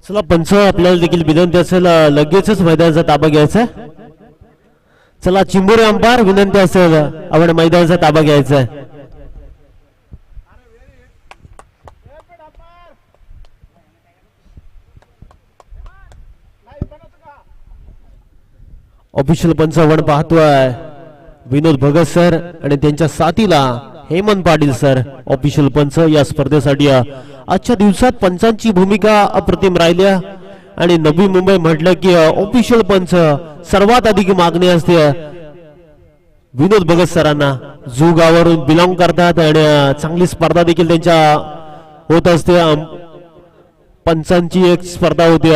चला पंच आपल्याला देखील विनंती असेल लगेचच मैदानाचा ताबा घ्यायचा. चला चिंबोरे अंपायर विनंती असेल आपण मैदानाचा ताबा घ्यायचा आहे. ऑफिशियल पंच आपण पाहतोय विनोद भगत सर आणि त्यांच्या साथीला हेमंत पाटील सर ऑफिशियल पंच या स्पर्धेसाठी. आजच्या दिवसात पंचांची भूमिका अप्रतिम राहिल्या आणि नवी मुंबई म्हटलं की ऑफिशियल पंच सर्वात अधिक मागणी असते विनोद भगत सरांना. जू गावावरून बिलॉंग करतात आणि चांगली स्पर्धा देखील त्यांच्या होत असते. पंचांची एक स्पर्धा होती.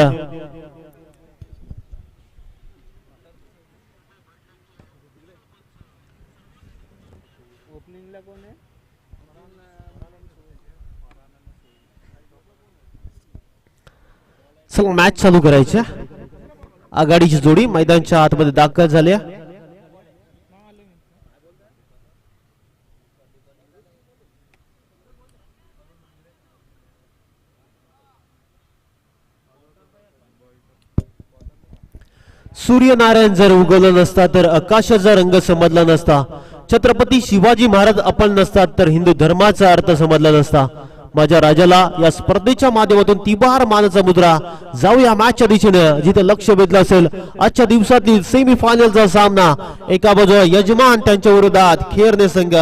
चला मॅच चालू करायच्या. आघाडीची जोडी मैदानाच्या आतमध्ये दाखल झाल्या. सूर्यनारायण जर उगवलं नसता तर आकाशाचा रंग समजला नसता. छत्रपती शिवाजी महाराज आपण नसतात तर हिंदू धर्माचा अर्थ समजला नसता. माझ्या राजाला या स्पर्धेच्या माध्यमातून तिबार मानाचा मुद्रा. जाऊया मॅचच्या दिशेने जिथे लक्ष वेधलं असेल. आजच्या दिवसातील सेमी फायनलचा सामना. एका बाजूला यजमान त्यांच्या विरोधात खेळणे संघ.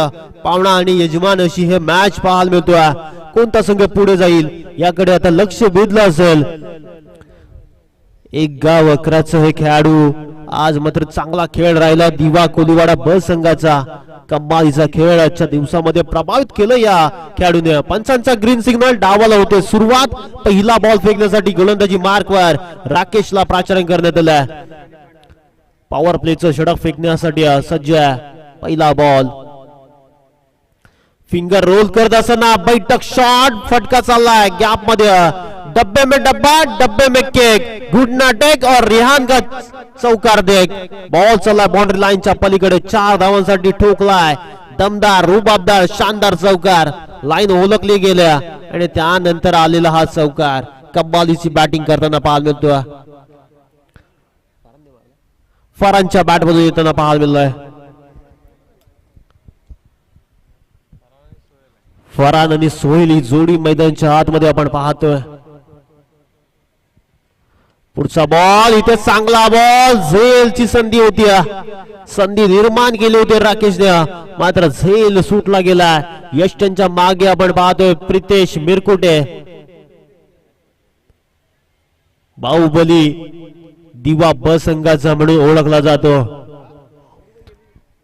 पाहुणा आणि यजमान अशी हे मॅच पाहायला मिळतोय. कोणता संघ पुढे जाईल याकडे आता लक्ष वेधलं असेल. एक गाव अकराचं हे खेळाडू. आज मात्र चांगला खेळ राहिला दिवा कोलीवाडा ब संघाचा. कमालीचा खेळ आजच्या दिवसामध्ये प्रभावित केलं या खेळाडूने. पंचांचा ग्रीन सिग्नल डावाला होते. सुरुवात पहिला बॉल फेकण्यासाठी गोलंदाजी मार्कवर राकेशला प्राचारण करण्यात आलं. पॉवर प्लेचं षटक फेकण्यासाठी सज्ज आहे. पहिला बॉल फिंगर रोल करत असताना बैठक शॉट फटका चाललाय गॅप मध्ये. डब्बे में डब्बा डब्बे में केक. घुटना टेक और रिहान का चौकार देख. बॉल चला बाउंड्री लाईनच्या पलीकडे 4 धावांसाठी ठोकलाय. दमदार रुबाबदार शानदार चौकार. लाईन ओळखली गेल्या आणि त्यानंतर आलेला हा चौकार. कब्बालीची बॅटिंग करताना पाहायला मिळतोय. फरांच्या बॅट मधून येताना पाहायला मिळतोय. फरान आणि सोहेल ही जोडी मैदानाच्या आतमध्ये आपण पाहतोय. पुढचा बॉल इथे चांगला बॉल. झेलची संधी होती. संधी निर्माण केली होती राकेशने मात्र झेल सुटला गेला. यष्टनच्या मागे आपण पाहतोय प्रितेश मिरकुटे. बाहुबली दिवा ब संघाचा म्हणून ओळखला जातो.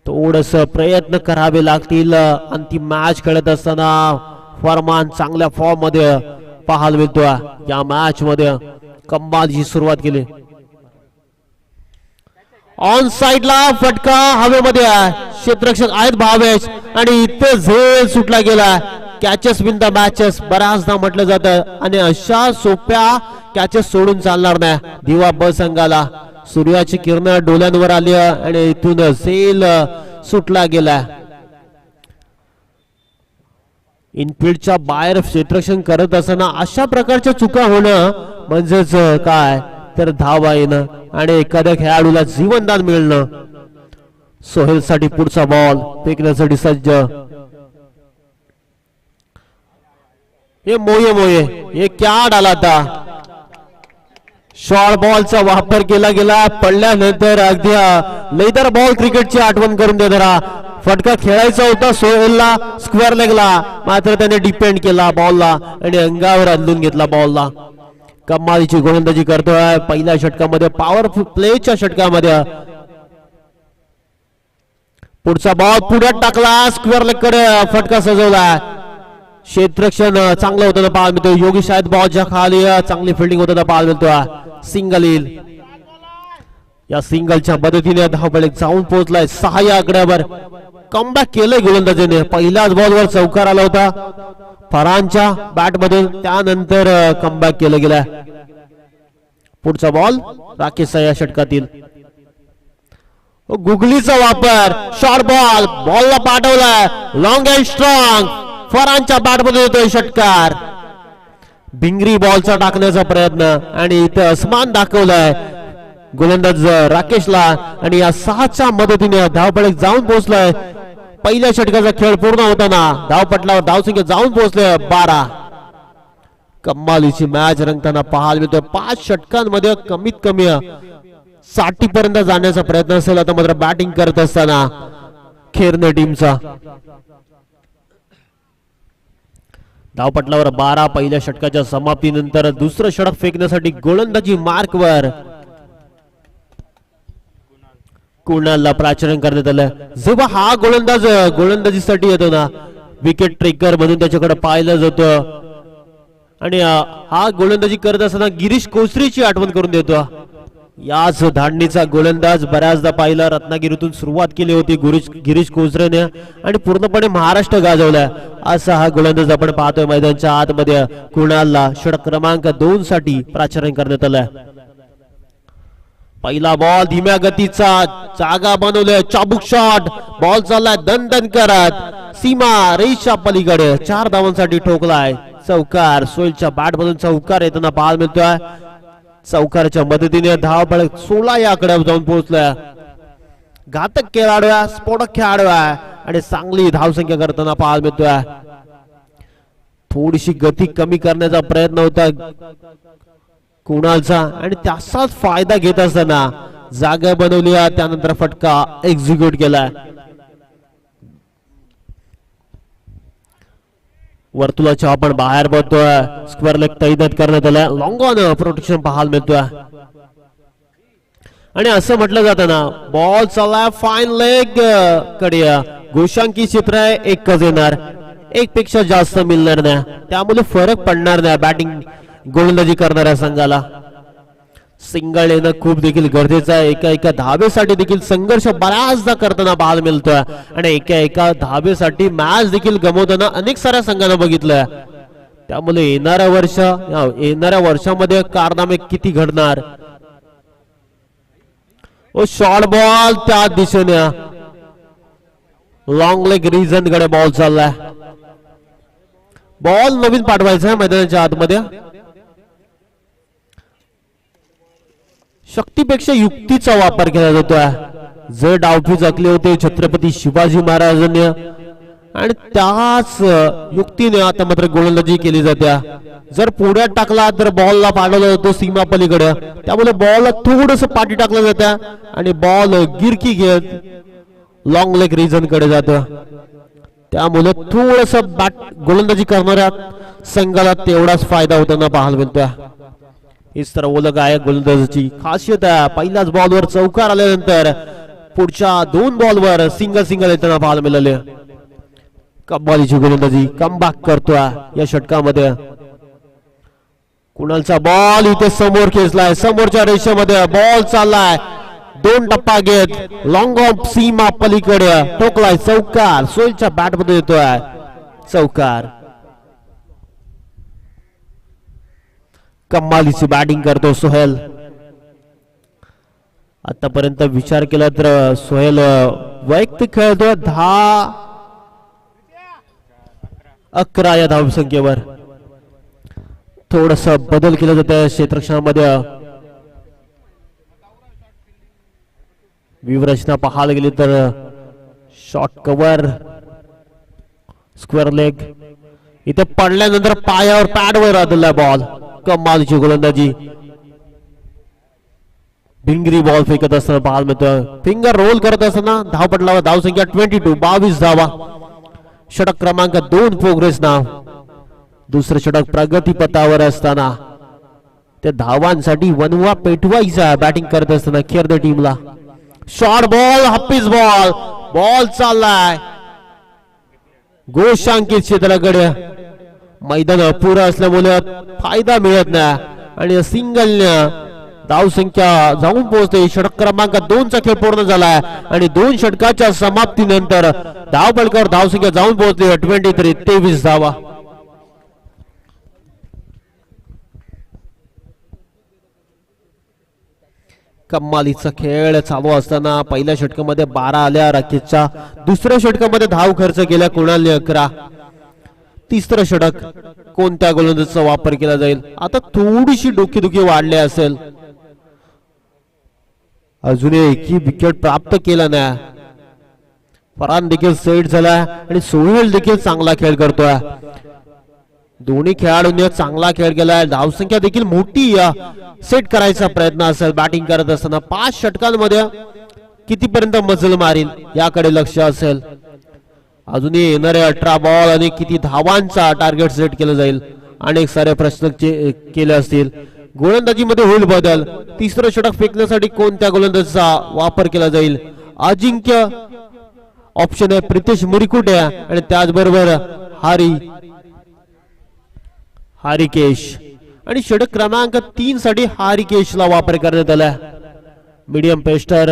थोडस प्रयत्न करावे लागतील. अंतिम मॅच खेळत असताना फरमान चांगल्या फॉर्म मध्ये पाहायला मिळतोय. या मॅच मध्ये कमालीची सुरुवात केली. ऑन साइडला फटका हवेमध्ये आहे. क्षेत्ररक्षक आहेत भावेश आणि इथे झेल सुटला गेला. कॅचेस विन द मॅचेस बऱ्याचदा म्हटलं जातं आणि अशा सोप्या कॅचेस सोडून चालणार नाही दिवा ब संघाला. सूर्याची किरण डोळ्यांवर आली आणि इथून झेल सुटला गेला. इनफिल्डच्या बाहेर क्षेत्ररक्षण करत असताना अशा प्रकारच्या चुका होणं म्हणजेच काय तर धावा येणं आणि एखाद्या खेळाडूला जीवनदान मिळणं. सोहेल साठी पुढचा बॉल फेकण्यासाठी सज्ज. हे मोये मोये हे क्या डाला था. शॉर्ट बॉलचा वापर केला गेला. पडल्यानंतर अगदी लेदर बॉल क्रिकेटची आठवण करून देणारा फटका खेळायचा होता सोहेलला स्क्वेअर लेगला मात्र त्याने डिपेंड केला बॉलला आणि अंगावर अदलून घेतला बॉलला. कमालीची गोलंदाजी करतोय. पहिल्या षटकामध्ये पॉवर प्लेच्या षटकामध्ये पुढचा बॉल पुढ्यात टाकला. स्क्वेअर लेग कडे फटका सजवला. क्षेत्ररक्षण चांगलं होतं पाहायला मिळतो. योगेश आहेत बॉलच्या खाली चांगली फिल्डिंग होतं पाहायला मिळतो. सिंगल येईल. या सिंगलच्या मदतीने धावफलक जाऊन पोहोचलाय 6 या आकड्यावर. कमबॅक केलंय गोलंदाजीने. पहिल्याच बॉलवर चौकार आला होता फरानच्या बॅट मधून. त्यानंतर कमबॅक केलं गेलं. पुढचा बॉल राकेश या षटकातील. गुगलीचा वापर, शॉर्ट बॉल, बॉलला पाठवलाय लॉंग अँड स्ट्रॉंग, फरांच्या बॅटमध्ये येतोय षटकार. भिंगरी बॉलचा टाकण्याचा प्रयत्न आणि इथे असमान दाखवलाय गोलंदाज राकेशला आणि या 6च्या मदतीने धावपळीत जाऊन पोहोचलाय. पहिल्या षटकाचा खेळ पूर्ण होताना धावपटलावर धावसंख्या जाऊन पोहोचले 12. कमालीची मॅच रंगताना पाहायला मिळतोय. 5 षटकांमध्ये कमीत कमी 60 पर्यंत जाण्याचा प्रयत्न असेल आता मात्र बॅटिंग करत असताना खेरणे टीमचा. धावपटलावर 12. पहिल्या षटकाच्या समाप्तीनंतर दुसरं षटक फेकण्यासाठी गोलंदाजी मार्कवर कुणालला प्राचरण करण्यात आलं. जेव्हा हा गोलंदाज गोलंदाजीसाठी येतो ना, विकेट ट्रेकर म्हणून त्याच्याकडे पाहिलं जातं आणि हा गोलंदाजी करत असताना गिरीश कोसरीची आठवण करून देतो. याच धाडणीचा गोलंदाज बऱ्याचदा पाहिला रत्नागिरीतून सुरुवात केली होती गिरीश कोसरेने आणि पूर्णपणे महाराष्ट्र गाजवलाय. असा हा गोलंदाज आपण पाहतोय मैदानाच्या आतमध्ये. कुणालला षटक क्रमांक 2 साठी प्राचरण करण्यात आलंय. पहिला बॉल धीम्या गतीचा, जागा बनवले, चाबुक शॉट, बॉल चाललाय दणदण करत सीमा रेषा पलीकडे. 4 धावांसाठी ठोकलाय चौकार. सोयलच्या बॅट मधून चौकार येताना पाहायला मिळतोय. चौकारच्या मदतीने धावपळ 16 या आकड्यावर जाऊन पोहोचलाय. घातक खेळाडू आहे, स्फोटक खेळाडू आहे आणि चांगली धावसंख्या करताना पाहायला मिळतोय. थोडीशी गती कमी करण्याचा प्रयत्न होता कुणालचा आणि त्याचाच फायदा घेत असताना जागा बनवली, त्यानंतर फटका एक्झिक्यूट केलाय. वर्तुळाच्या आपण बाहेर बघतोय. स्क्वेअर लेग तैनात करण्यात आलाय. लॉंग ऑन प्रोटेक्शन पाहायला मिळतोय आणि असं म्हटलं जातं ना, बॉल चाललाय फाईन लेग कडे. गोशांकी चित्र आहे, एकच येणार, एक पेक्षा जास्त मिळणार नाही, त्यामुळे फरक पडणार नाही बॅटिंग गोलंदाजी करणाऱ्या संघाला. सिंगल येणं खूप देखील गरजेचं आहे. एका धावेसाठी देखील संघर्ष बऱ्याचदा करताना पाहायला मिळतोय आणि एका धावेसाठी मॅच देखील गमवताना अनेक साऱ्या संघांना बघितलंय. त्यामुळे येणाऱ्या वर्षामध्ये कारनामे किती घडणार. शॉर्ट बॉल त्या दिशेने, लॉंग लेग रिजन कडे बॉल चाललाय. बॉल नवीन पाठवायचा आहे मैदानाच्या आतमध्ये. शक्तीपेक्षा युक्तीचा वापर केला जातोय. जर डावफी जखले होते छत्रपती शिवाजी महाराजांनी आणि त्याच युक्तीने आता मात्र गोलंदाजी केली जाते. जर पुढ्यात टाकला तर बॉलला पाठवला जातो सीमा पलीकडे, त्यामुळे बॉलला थोडस पाठी टाकलं जातं आणि बॉल गिरकी घेत लॉंग लेग रिजन कडे जातं. त्यामुळे थोडस गोलंदाजी करणाऱ्या संघाला तेवढाच फायदा होताना पाहायला मिळतोय. हीच तर ओळख आहे गोलंदाजीची खासियत आहे. पहिल्याच बॉलवर चौकार आल्यानंतर पुढच्या 2 बॉलवर सिंगल येताना पाहायला मिळाले. कमालीची गोलंदाजी कमबॅक करतोय या षटकामध्ये. कुणालचा बॉल इथे समोर खेचलाय, समोरच्या रेषेमध्ये बॉल चाललाय, 2 टप्पा घेत लॉंग ऑफ सीमा पलीकडे ठोकलाय चौकार. सोयलच्या बॅट मध्ये येतोय चौकार. कमालीची बॅटिंग करतो सोहेल. आतापर्यंत विचार केला तर सोहेल वैयक्तिक खेळतो 10-11 या धावसंख्येवर. थोडस बदल केला जातं क्षेत्ररक्षणामध्ये. व्यूहरचना पाहायला गेली तर शॉर्ट कव्हर, स्क्वेअर लेग, इथे पडल्यानंतर पायावर पॅडवर आदळला बॉल. कमालीची गोलंदाजी. भिंगरी बॉल फेकत असताना पाहायला मिळतोय. फिंगर रोल करत असताना धावपटलावर धावसंख्या 22 धावा. षटक क्रमांक 2 प्रोग्रेस नाव. दुसरं षटक प्रगतीपथावर असताना त्या धावांसाठी वनवा पेटवायचा बॅटिंग करत असताना खेरणे टीमला. Short ball, Hafiz ball, ball चाललाय गोशांकित क्षेत्राकडे. मैदान अपुरं असल्यामुळे फायदा मिळत नाही आणि सिंगल धावसंख्या जाऊन पोहोचते. षटक क्रमांक 2 चा खेळ पूर्ण झालाय आणि 2 षटकाच्या समाप्तीनंतर धावपळकावर धावसंख्या जाऊन पोहोचली 23 धावा. कमालीचा खेळ चालू असताना पहिल्या षटकामध्ये 12 आल्या राकेशच्या, दुसऱ्या षटकामध्ये धाव खर्च केल्या कुणालने 11. तिसरं षटक कोणत्या गोलंदाजाचा वापर केला जाईल? आता थोडीशी डोकेदुखी वाढली असेल, अजूनही एकही विकेट प्राप्त केला नाही. फरहान देखील सेट झाला आणि सोहेल देखील चांगला खेळ करतोय. दोन्ही खेळाडूंनी चांगला खेळ केलाय. धावसंख्या देखील मोठी सेट करायचा प्रयत्न असेल बॅटिंग करत असताना. 5 षटकांमध्ये कितीपर्यंत मजल मारील याकडे लक्ष असेल. अजूनही येणारे 18 बॉल आणि किती धावांचा टार्गेट सेट केलं जाईल, अनेक सारे प्रश्न केले असतील. गोलंदाजीमध्ये होईल बदल. तिसरं षटक फेकण्यासाठी कोणत्या गोलंदाजाचा वापर केला जाईल? अजिंक्य ऑप्शन आहे प्रितेश मुरिकुटे आणि त्याचबरोबर हारिकेश. आणि षटक क्रमांक 3 साठी हारिकेशला वापर करण्यात आलाय. मीडियम पेस्टर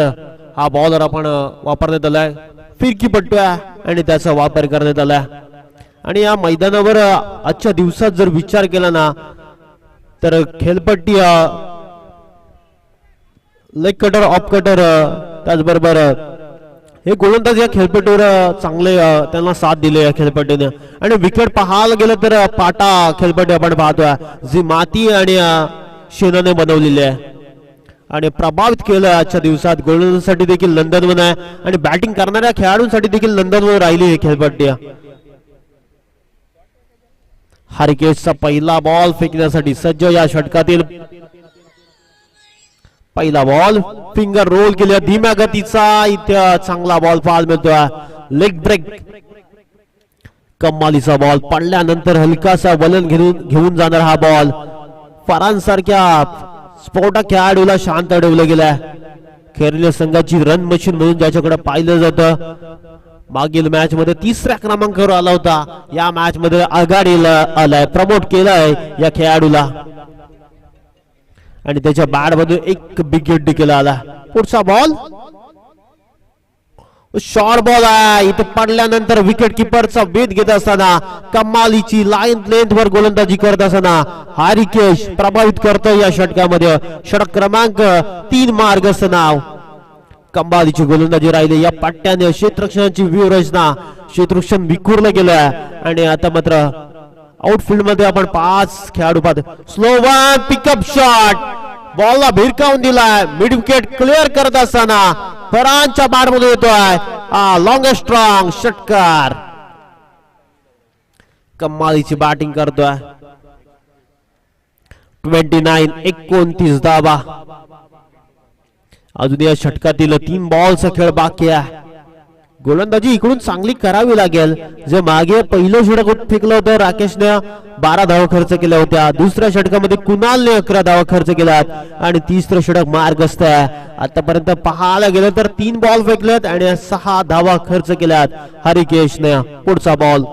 हा बॉलर आपण वापरण्यात आलाय. फिरकी पट्टू आणि त्याचा वापर करण्यात आलाय. आणि या मैदानावर आजच्या दिवसात जर विचार केला ना तर खेळपट्टी लेग कटर, ऑफ कटर, त्याचबरोबर हे गोलंदाज या खेळपट्टीवर चांगले त्यांना साथ दिले या खेळपट्टीने. आणि विकेट पाहायला गेलं तर पाटा खेळपट्टी आपण पाहतोय जी माती आणि शेणाने बनवलेली आहे आणि प्रभावित केलं आजच्या दिवसात. गोलंदाजासाठी देखील नंदनवन आहे आणि बॅटिंग करणाऱ्या खेळाडूंसाठी देखील नंदनवन राहिली ही खेळपट्टी. हारिकेशचा पहिला बॉल फेकण्यासाठी सज्ज. या षटकातील पहिला बॉल फिंगर रोल केल्या धीम्या गतीचा. इथे चांगला बॉल पाहायला मिळतोय. Leg break. कमालीचा बॉल पडल्यानंतर हलकासा वलन घेऊन जाणार हा बॉल. फरहान सारख्या स्फोटक खेळाडूला शांत ठेवलं गेलाय. केरळ संघाची रन मशीन म्हणून ज्याच्याकडे पाहिलं जातं. मागील मॅच मध्ये 3ऱ्या क्रमांकावर आला होता. या मॅच मध्ये आघाडीला आलाय, प्रमोट केलाय या खेळाडूला आणि त्याच्या बॅट मध्ये एक विकेट देखील आला. पुढचा बॉल शॉर्ट बॉल आहे. इथे पडल्यानंतर विकेट किपरचा वेध घेत असताना कमालीची लाईन लेंथ वर गोलंदाजी करत असताना हारिकेश प्रभावित करतो या षटकामध्ये. षटक क्रमांक 3 मार्गस्थ नाव. कमालीची गोलंदाजी राहिली. या पट्ट्याने क्षेत्ररक्षणाची व्यूहरचना, क्षेत्ररक्षण विखुरलं गेलं आणि आता मात्र आउटफील्ड मध्ये आपण 5 खेळाडू पाहतो. स्लो वन पिकअप शॉट, बॉलला भिरकावून दिलाय. मिड विकेट क्लिअर करत असताना फरहानच्या बॅट मध्ये येतोय लॉंग स्ट्रॉंग षटकार. कमालीची बॅटिंग करतोय. 29 धावा. अजून या षटकातील 3 बॉलचा खेळ बाकी आहे. गोलंदाजी इकडून चांगली करावी लागेल. जे मागे पहिलं षटक फेकलं होतं राकेशने 12 धावा खर्च केल्या होत्या. दुसऱ्या षटकामध्ये कुणालने 11 धावा खर्च केल्यात आणि तिसरं षटक मार्गस्थ आहे. आतापर्यंत पाहायला गेलं तर 3 बॉल फेकलेत आणि 6 धावा खर्च केल्यात हारिकेशने. पुढचा बॉल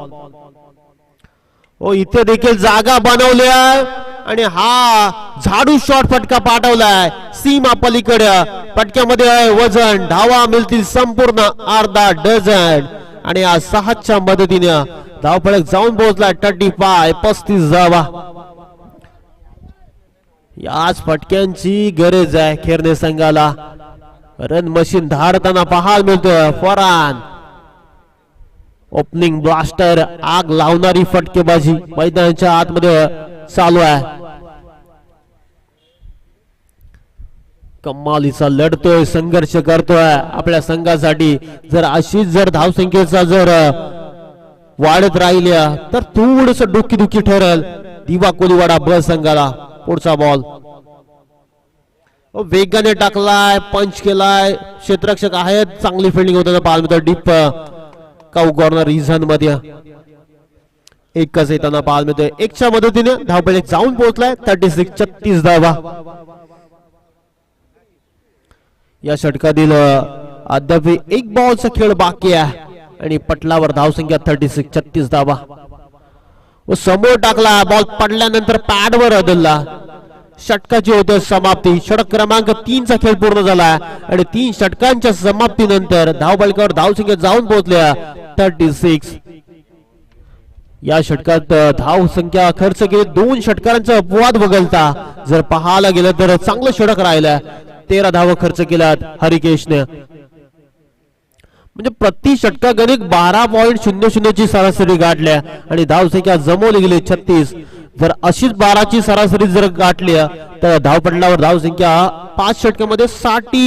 इथे देखील जागा बनवली आहे आणि हा झाडू शॉट फटका पाठवलाय सीमा पलीकडे. फटक्यामध्ये वजन धावा मिळतील संपूर्ण अर्धा डझन आणि या 6च्या मदतीने धावफलक जाऊन पोहोचला 35 धावा. याच फटक्यांची गरज आहे खेळणे संघाला. रन मशीन धाडताना पाहायला मिळतोय फरहान. ओपनिंग ब्लास्टर, आग लावणारी फटकेबाजी मैदानाच्या आतमध्ये चालू आहे. कमालीचा लढतोय, संघर्ष करतोय आपल्या संघासाठी. जर अशीच जर धावसंख्येचा जर वाढत राहिल्या तर थोडस डोकीदुखी ठरेल दिवा कोलीवाडा ब संघाला. पुढचा बॉल वेगाने टाकलाय, पंच केलाय. क्षेत्ररक्षक आहेत, चांगली फिल्डिंग होताना पाहायला मिळतं. डीप काऊ कॉर्नर रिझन मध्ये एकच येताना पाहायला मिळतोय. 1च्या मदतीने धावफलक जाऊन पोहोचलाय 36 धावा. या षटकातील अद्याप 1 बॉलचा खेळ बाकी आहे आणि पटलावर धावसंख्या 36 धावा. समोर टाकला बॉल, पडल्यानंतर पॅडवर अदलला. षटकाची होते समाप्ती. षटक क्रमांक 3चा खेळ पूर्ण झाला आणि 3 षटकांच्या समाप्तीनंतर धावफलकावर धावसंख्या जाऊन पोहोचल्या 36. या षटकात धाव संख्या खर्च केली 2 षटकारांचा अपवाद वगळता जर पाहायला गेलं तर चांगलं षटक राहिलं. 13 धावा खर्च केल्यात हरिकेशने. म्हणजे प्रति षटकागणिक 12.00 ची सरासरी गाठल्या आणि धावसंख्या जमवली गेली 36. जर अशीच 12 ची सरासरी जर गाठली तर धावपटलावर धावसंख्या 5 षटकामध्ये 60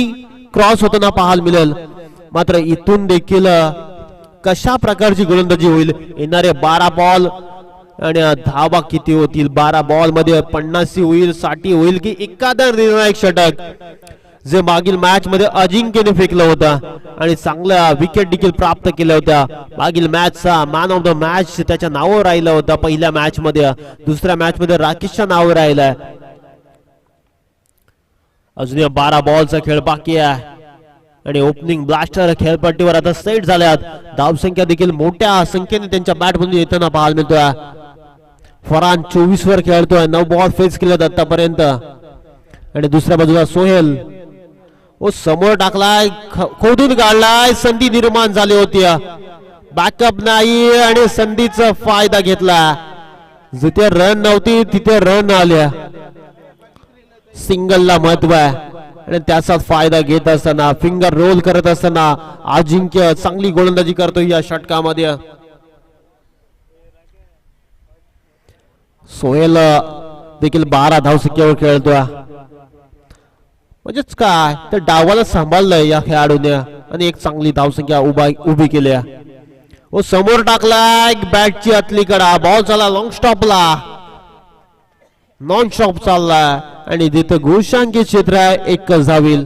क्रॉस होताना पाहायला मिळेल. मात्र इथून देखील कशा प्रकारची गोलंदाजी होईल, येणारे 12 बॉल आणि धावा किती होतील, 12 बॉल मध्ये 50 होईल, 60 होईल की एखादा निर्णायक षटक जे मागील मॅच मध्ये अजिंक्यने फेकलं होतं आणि चांगल्या विकेट देखील प्राप्त केल्या होत्या. मागील मॅचचा मॅन ऑफ द मॅच त्याच्या नावावर राहिला होता पहिल्या मॅच मध्ये, दुसऱ्या मॅच मध्ये राकेशच्या नावावर राहिलाय. अजून 12 बॉलचा खेळ बाकी आहे आणि ओपनिंग ब्लास्टर खेळपट्टीवर आता सेट झाल्यात. धावसंख्या देखील मोठ्या संख्येने त्यांच्या बॅट मधून येताना पाहायला मिळतोय. फरहान 24 वर खेळतोय, 9 बॉल फेस केलेत आतापर्यंत. आणि दुसऱ्या बाजूला सोहेल समोर टाकलाय, खोदून काढलाय, संधी निर्माण झाली होती, बॅकअप नाही आणि संधीचा फायदा घेतला. जिथे रन नव्हती तिथे रन आल्या, सिंगलला महत्व आहे आणि त्याचा फायदा घेत असताना फिंगर रोल करत असताना अजिंक्य चांगली गोलंदाजी करतो या षटकामध्ये. सोहेल देखील 12 धावसंख्येवर खेळतोय. म्हणजेच काय तर डावाला सांभाळलंय या खेळाडूने आणि एक चांगली धावसंख्या उभी केली. समोर टाकलाय बॅटची आतली कडा, बॉल चालला लॉंग स्टॉपला, नॉन स्टॉप चाललाय आणि तिथे घोषांकित क्षेत्र आहे, 1 धावील.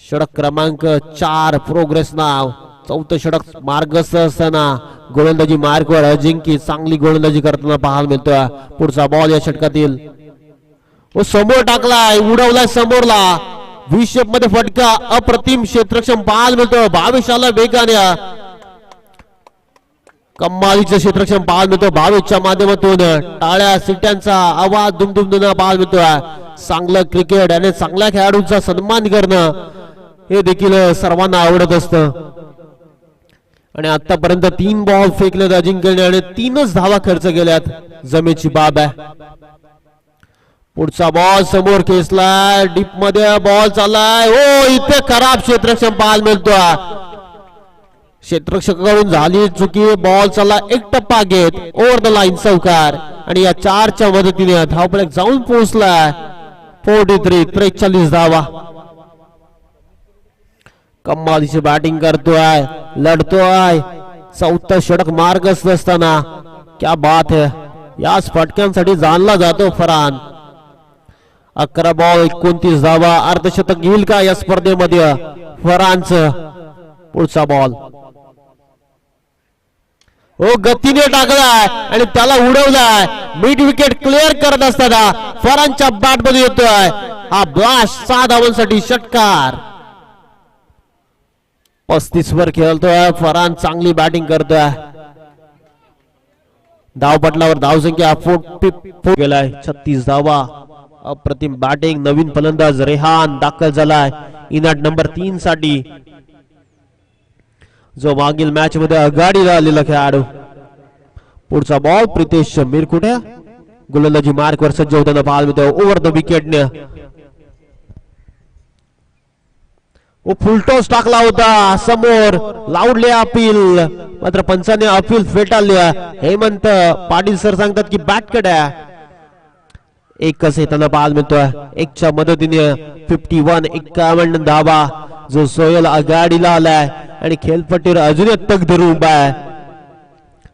षटक क्रमांक 4 प्रोग्रेस नाव, 4थं षटक मार्गस्थ असताना गोलंदाजी मार्गवर अजिंक्य चांगली गोलंदाजी करताना पाहायला मिळतोय. पुढचा बॉल या षटकातील समोर टाकलाय, उडवलाय समोरला, विशेप मध्ये फटका, अप्रतिम क्षेत्रक्षम पाहायला मिळतो. 22 आला वेगाने, कमालीचं क्षेत्रक्षम पाहायला मिळतो. 22च्या माध्यमातून टाळ्या सिट्यांचा आवाज दुमदुमदुना पाहायला मिळतोय. चांगलं क्रिकेट आणि चांगल्या खेळाडूंचा सन्मान करणं हे देखील सर्वांना आवडत असतं. आणि आतापर्यंत 3 बॉल फेकलेत अजिंक्यने आणि 3च धावा खर्च केल्यात, जमेची बाब आहे. पुढचा बॉल समोर खेचलाय, डीप मध्ये बॉल चाललाय, इथे खराब क्षेत्रक्षम पाहायला मिळतोय. क्षेत्ररक्षकाकडून झाली चुकी, बॉल चालला एक टप्पा घेत ओव्हर द लाईन चौकार आणि या 4च्या मदतीने धावफलक जाऊन पोहोचलाय. 43 धावा. कमालीची बॅटिंग करतोय, लढतोय, 4थं षटक मार्गस्थ असताना क्या बात है, याच फटक्यांसाठी जाणला जातो फरहान. 11 बॉल 29 धावा, अर्धशतक घेईल का या स्पर्धेमध्ये फरहानचं. पुढचा बॉल गतीने टाकलाय आणि त्याला उडवलाय, मिड विकेट क्लिअर करत असताना फरहानच्या बॅट मध्ये येतोय हा ब्लास्ट. 6 धावांसाठी षटकार. 35 वर खेळतोय फरहान, चांगली बॅटिंग करतोय. धावपटलावर धावसंख्या गेलाय 36 धावा. अप्रतिम बॅटिंग. नवीन फलंदाज रेहान दाखल झालाय इनाट नंबर 3 साठी, जो मागील मॅच मध्ये आघाडीला आलेला खेळाडू. पुढचा बॉल प्रितेश मिरकुटे गोलंदाजी मार्कवर सज्ज होताना पाहायला मिळतो. ओव्हर द विकेटने फुल टॉस टाकला होता, समोर लावले अपील, मात्र पंचाने अपील फेटाळली. हेमंत पाटील सर सांगतात की बॅट कट आहे. 1च येताना पाहायला मिळतोय. 1च्या मदतीने 51 धावा, जो सोहेल आघाडीला आलाय आणि खेळपट्टीवर अजूनही तग धरून उभा आहे.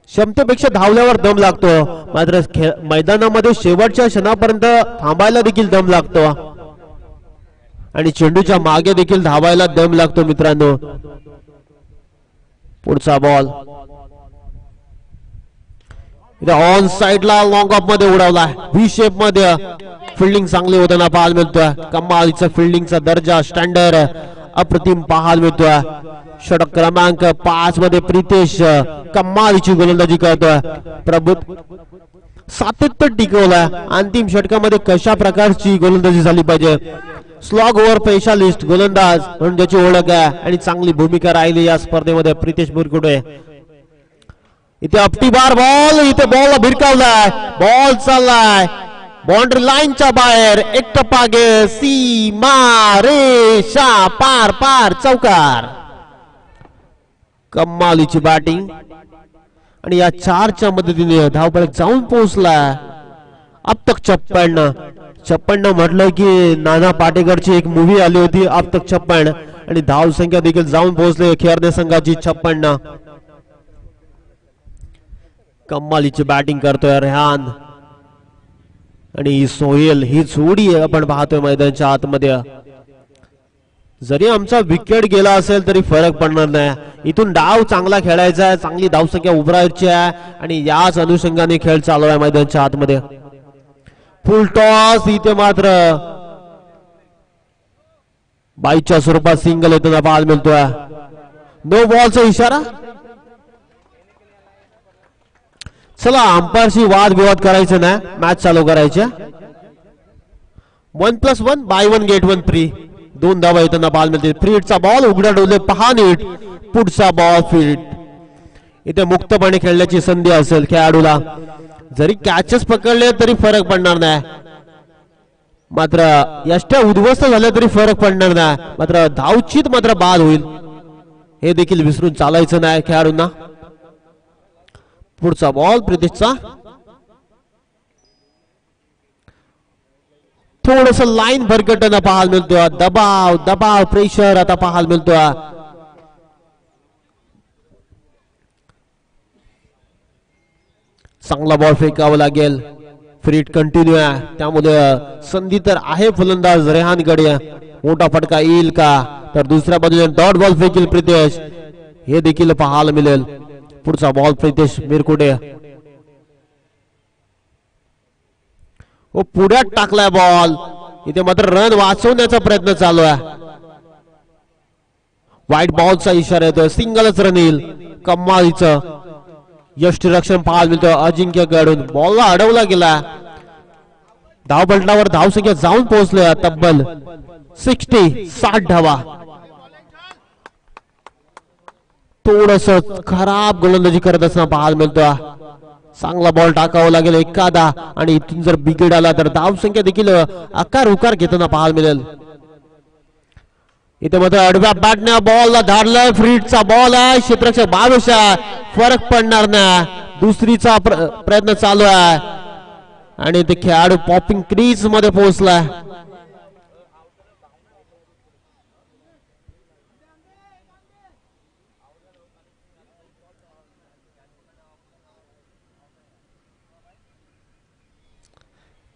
क्षमतेपेक्षा धावल्यावर दम लागतो, मात्र मैदानामध्ये शेवटच्या क्षणापर्यंत थांबायला देखील दम लागतो आणि चेंडूच्या मागे देखील धावायला दम लागतो मित्रांनो. पुढचा बॉल ऑन साइडला लॉंग ऑफ मध्ये उडवलाय, व्ही शेप मध्ये. फिल्डिंग चांगली होताना पाहायला मिळतोय. कमालीचा फिल्डिंगचा दर्जा, स्टँडर्ड अप्रतिम पाहायला मिळतोय. षटक क्रमांक 5 मध्ये प्रितेश कमालीची गोलंदाजी करतोय. प्रभुत्व सातत्य टिकवलाय. अंतिम षटकामध्ये कशा प्रकारची गोलंदाजी झाली पाहिजे, स्लॉग ओव्हर स्पेशालिस्ट गोलंदाज म्हणून ज्याची ओळख आहे आणि चांगली भूमिका राहिली या स्पर्धेमध्ये प्रितेश मुरकुटे. इथे अपटी बार बॉल, इथे बॉल भिरकावलाय, बॉल चाललाय बाउंड्री लाईनच्या बाहेर एक टप्पा गे सीमा रेषा पार पार चौकार. कमालीची बॅटिंग आणि या 4च्या मदतीने धावफलक जाऊन पोहोचला. अब तक 56 म्हटलं की नाना पाटेकरची एक मूवी आली होती अब तक 56 आणि धाव संख्या देखील जाऊन पोहोचले खेळणे संघाची 56. कमालीची बॅटिंग करतोय रेहान आणि सोहेल ही जोडी आपण पाहतोय मैदानाच्या आतमध्ये. जरी आमचा विकेट गेला असेल तरी फरक पडणार नाही. इथून डाव चांगला खेळायचा आहे, चांगली धावसंख्या उभरायची आहे आणि याच अनुषंगाने खेळ चालू आहे मैदानाच्या आतमध्ये. फुल टॉस इथे मात्र बाईच्या स्वरूपात सिंगल येताना पाहायला मिळतोय. नो बॉलचा इशारा. चला अंपायरशी वाद विवाद करायचं नाही, मॅच चालू करायची. 1+1 बाय 1 गेट 1 फ्री. 2 धावा येताना बॉल मिळते. फ्री हिटचा बॉल उघड्या डोले पहा नीट. पुढचा बॉल फिट. इथे मुक्तपणे खेळण्याची संधी असेल खेळाडूला. जरी कॅचेस पकडले तरी फरक पडणार नाही, मात्र यष्ट्या उद्ध्वस्त झाल्या तरी फरक पडणार नाही, मात्र धावचीत मात्र बाद होईल हे देखील विसरून चालायचं नाही खेळाडूंना. पुढचा बॉल प्रितेशचा. थोडस लाईन भरकटताना पाहायला मिळतोय. दबाव दबाव प्रेशर आता पाहायला मिळतोय. चांगला बॉल फेकावा लागेल. फ्रीट कंटिन्यू आहे त्यामुळे संधी तर आहे फलंदाज रेहानकडे. मोठा फटका येईल का, तर दुसऱ्या बाजूने डॉट बॉल फेकील प्रितेश हे देखील पाहायला मिळेल. पुढचा बॉल प्रितेश मिरकुटे. हो पुढ्यात टाकलाय बॉल. इथे मात्र रन वाचवण्याचा प्रयत्न चालू आहे. व्हाईट बॉलचा इशारा येतोय. सिंगलच रन येईल. कमालीचं यष्टीरक्षण पाहायला मिळतं अजिंक्यकडून. बॉलला अडवला गेला. धावपलटावर धावसंख्या जाऊन पोहोचले तब्बल 60 धावा. थोडस खराब गोलंदाजी करत असताना पाहायला मिळतोय. चांगला बॉल टाकावा लागेल एखादा आणि इथून जर बिघड आला तर धावसंख्या देखील आकार उकार घेताना पाहायला मिळेल. इथे मात्र आडव्या बॅटने बॉलला धाडलाय. फ्रीटचा बॉल आहे. क्षेत्ररक्षक 22 आहे. फरक पडणार नाही. दुसरीचा प्रयत्न चालू आहे आणि ते खेळाडू पॉपिंग क्रीज मध्ये पोहोचलाय.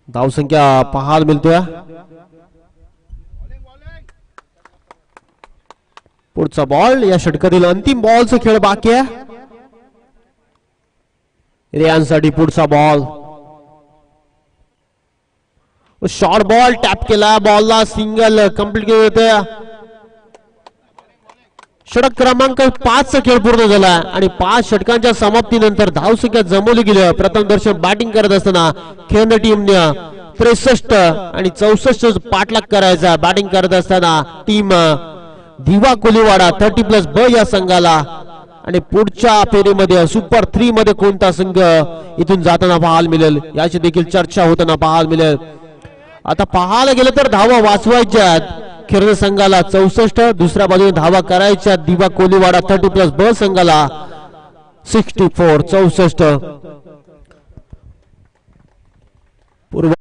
धावसंख्या पाहायला मिळतोय. पुढचा बॉल या षटकातील अंतिम बॉलचा खेळ बाकी आहे. रेहानसाठी पुढचा बॉल. शॉर्ट बॉल टॅप केला. बॉलला सिंगल कंप्लीट केलं होतं. षटक क्रमांक 5 चा खेळ पूर्ण झाला आणि 5 षटकांच्या समाप्तीनंतर धावसंख्या जमवली गेली. प्रथम दर्शन बॅटिंग करत असताना खेळणं टीमने 63 आणि 64 पाठलाग करायचा. बॅटिंग करत असताना टीम दिवा कोलीवाडा 30+ब या संघाला. आणि पुढच्या फेरीमध्ये सुपर 3 मध्ये कोणता संघ इथून जाताना पाहायला मिळेल याची देखील चर्चा होताना पाहायला मिळेल. आता पाहायला गेलं तर धावा वाचवायच्या खेळणे संघाला 64. दुसऱ्या बाजूने धावा करायच्या दिवा कोलीवाडा 30+ब संघाला 64. पूर्व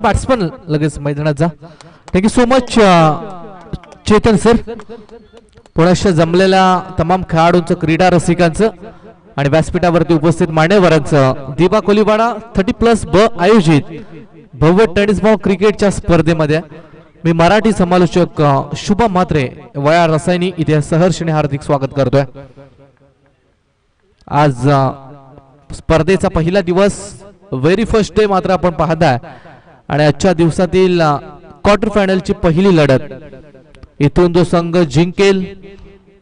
बॅट्समन लगेच मैदानात जा. Thank you so much Chetan sir. पुण्याच्या जमलेल्या तमाम खेळाडूंचं, क्रीडा रसिकांचं आणि व्यासपीठावरती उपस्थित मान्यवरांचं दिवा कोलीवाडा 30+ ब आयोजित भव्य टेनिस बॉल क्रिकेटच्या स्पर्धेमध्ये मी मराठी समालोचक शुभम म्हात्रे वया रसायनी इथे सहर्षाने हार्दिक स्वागत करतोय. आज स्पर्धेचा पहिला दिवस, व्हेरी फर्स्ट डे मात्र आपण पाहताय आणि आजच्या दिवसातील क्वार्टर फायनलची पहिली लढत. इथून जो संघ जिंकेल